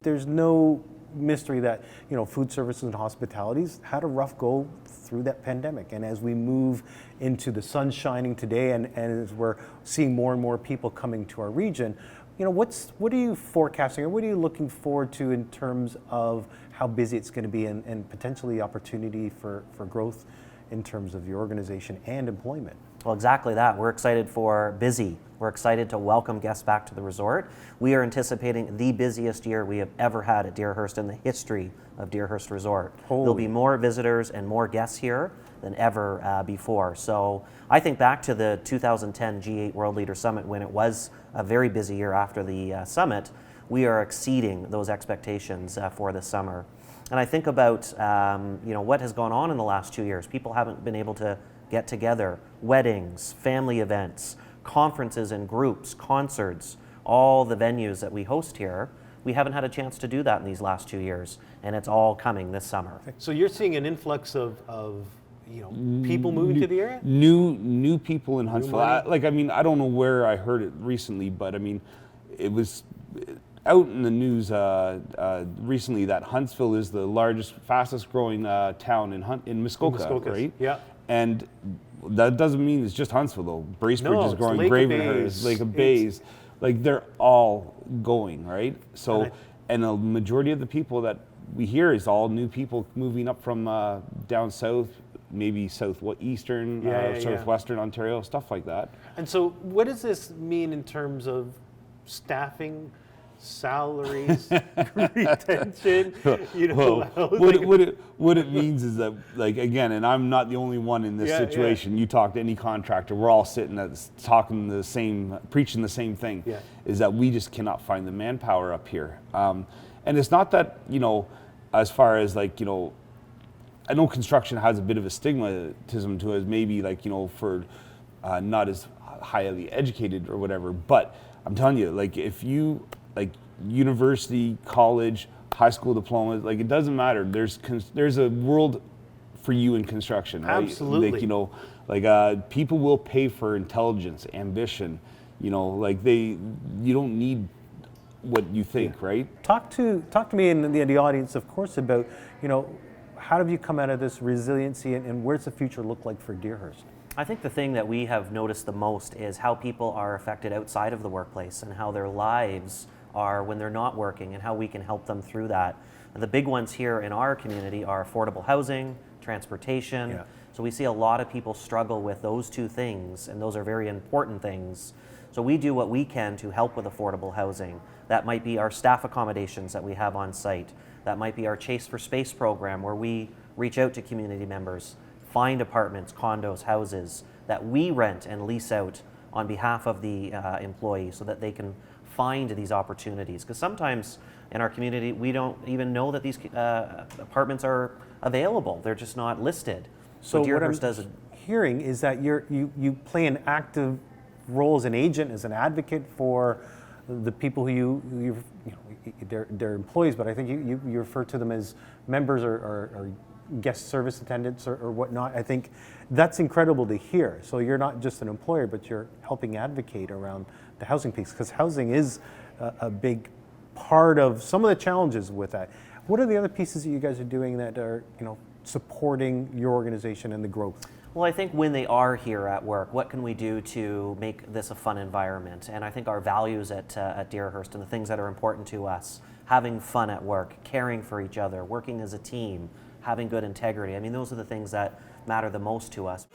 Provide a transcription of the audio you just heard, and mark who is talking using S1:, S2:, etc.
S1: There's no mystery that, you know, food services and hospitalities had a rough go through that pandemic. And as we move into the sun shining today, and as we're seeing more and more people coming to our region, you know, what are you forecasting, or what are you looking forward to in terms of how busy it's going to be, and potentially opportunity for growth in terms of your organization and employment?
S2: Well, exactly that. We're excited for busy. We're excited to welcome guests back to the resort. We are anticipating the busiest year we have ever had at Deerhurst in the history of Deerhurst Resort. There'll be more visitors and more guests here than ever before. So I think back to the 2010 G8 World Leader Summit, when it was a very busy year after the summit. We are exceeding those expectations for this summer. And I think about you know, what has gone on in the last 2 years. People haven't been able to get together. Weddings, family events, conferences and groups, concerts, all the venues that we host here. We haven't had a chance to do that in these last 2 years, and it's all coming this summer.
S3: So you're seeing an influx of you know, people moving to the area?
S4: New people in Huntsville. I mean, I don't know where I heard it recently, but I mean, it was out in the news recently that Huntsville is the largest, fastest growing town in Muskoka, right?
S3: Yeah.
S4: And that doesn't mean it's just Huntsville though. Bracebridge is growing, Gravenhurst, Lake of Bays, like they're all going, right? So, and a majority of the people that we hear is all new people moving up from down south, maybe southeastern, southwestern Ontario, stuff like that.
S3: And so what does this mean in terms of staffing, salaries, retention, you know?
S4: Well, what it means is that, like, again, and I'm not the only one in this situation. You talk to any contractor, we're all sitting preaching the same thing, is that we just cannot find the manpower up here. And it's not that, you know, as far as like, you know, I know construction has a bit of a stigmatism to it, maybe like, you know, for not as highly educated or whatever, but I'm telling you, like, if you, like, university, college, high school diploma, like, it doesn't matter. There's a world for you in construction, right?
S3: Absolutely.
S4: Like, you know, like, people will pay for intelligence, ambition, you know, like you don't need what you think, right?
S1: Talk to me and the audience, of course, about, you know, how have you come out of this resiliency, and where's the future look like for Deerhurst?
S2: I think the thing that we have noticed the most is how people are affected outside of the workplace, and how their lives are when they're not working, and how we can help them through that. And the big ones here in our community are affordable housing, transportation. Yeah. So we see a lot of people struggle with those two things, and those are very important things. So we do what we can to help with affordable housing. That might be our staff accommodations that we have on site. That might be our Chase for Space program, where we reach out to community members, find apartments, condos, houses that we rent and lease out on behalf of the employee, so that they can find these opportunities. Because sometimes in our community, we don't even know that these apartments are available. They're just not listed.
S1: So what I'm hearing is that you play an active role as an agent, as an advocate for the people who you know, they're employees, but I think you refer to them as members or guest service attendants or whatnot. I think that's incredible to hear. So you're not just an employer, but you're helping advocate around the housing piece, because housing is a big part of some of the challenges with that. What are the other pieces that you guys are doing that are, you know, supporting your organization and the growth?
S2: Well, I think when they are here at work, what can we do to make this a fun environment? And I think our values at Deerhurst, and the things that are important to us, having fun at work, caring for each other, working as a team, having good integrity. I mean, those are the things that matter the most to us.